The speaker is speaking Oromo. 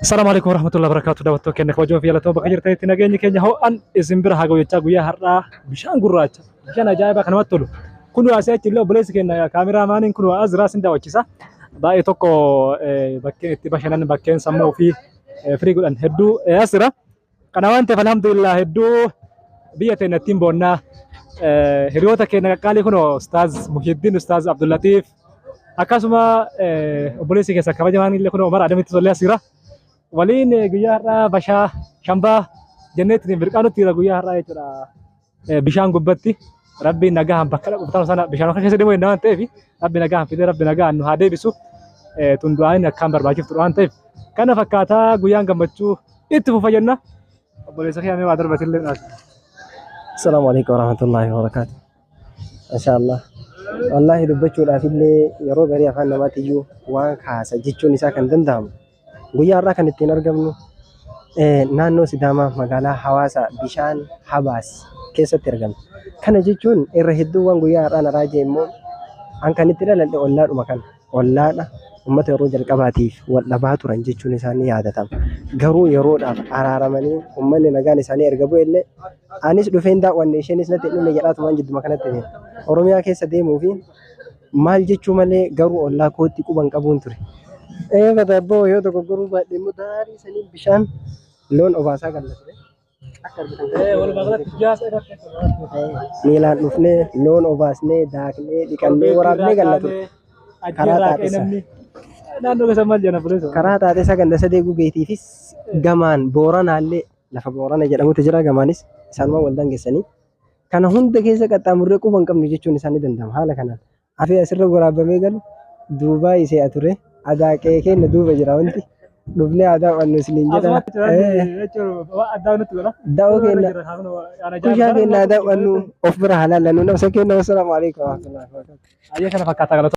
السلام عليكم ورحمة الله وبركاته. دعوة كنا خواجو في لتوبة كجر تيتي نجاني كنا هو أن إزمبر حاجة ويتشاق ويا هرا بشان قرات بشان جايبه كنا وتلو كله أسيت اللي بليس كنا كاميرا مان كله أزرا سندا وكيسا باي توكو بكين تباشنا بكين سمو في فريق أن هدو أسرا كنا وانت فالحمد لله هدو بيتنا تيم بونا هريوتا كنا قالي كنا أستاذ محي الدين أستاذ عبد اللطيف أكاسما بليس كيسا كمان جماني اللي كنا عمر عدم تزولي أسرا ولين guyyaarraa bashaa shambaa jenneetiin birqaanutti guyyaarraa jechuudha bishaan gubbatti rabbiin nagahan bakka dhaqubtaan sana bishaan keessa deemuu hin ta'eef rabbi nagahan fidee rabbi nagahan nu haa deebisu tundu'aan akkaan barbaachiftu waan ta'eef kana fakkaataa guyyaan gammachuu itti fufa jenna obboleessa kiyamee waa darbatillee السلام عليكم ورحمة الله وبركاته. ما شاء الله. والله دبتشو الأفيلي يروق عليه فانا ما تيجو وان خاصة جيتشو نساء كان دندام. Guyyaa irraa kan ittiin argamnu naannoo Sidaamaa magaalaa Hawaasaa bishaan Habaas keessatti argamna. Kana jechuun irra hedduuwwan guyyaa har'aan raajee immoo an kan itti dhaladhe ollaadhuma kana. Ollaadha uummata yeroo jalqabaatiif wal dhabaa turan jechuun isaanii yaadatama. Garuu yeroodhaaf araaramanii uummanni nagaan isaanii erga bu'e illee anis dhufeen daawwanne isheenis natti dhimma jedhaatu waan jidduma kanatti deema. Oromiyaa keessa deemuu fi maal jechuu malee garuu ollaa kootti quban qabuun ture. Kata abboo yoo tokko guruu baadhee immoo daarii sanii bishaan loon obaasaa gallatee miilaan dhufnee loon obaasnee daaknee dhiqannee waraabnee gallatu karaa taatee ganda sadee gugeetiifis gamaan booranaallee lafa boorana jedhamutu jira gamaanis isaanuma wal dangeessanii kana hunda keessa qaxxaamurree quban qabnu jechuun isaanii danda'ama haala kanaan afee asirra waraabamee galu duubaa isee ature ada kayaknya dua baju rawan ti, dubnya ada warna selinja dah. Daun kena, kusya kena ada warna off berhalal lalu nak sakit. Assalamualaikum warahmatullahi wabarakatuh. Ayah kan apa kata kalau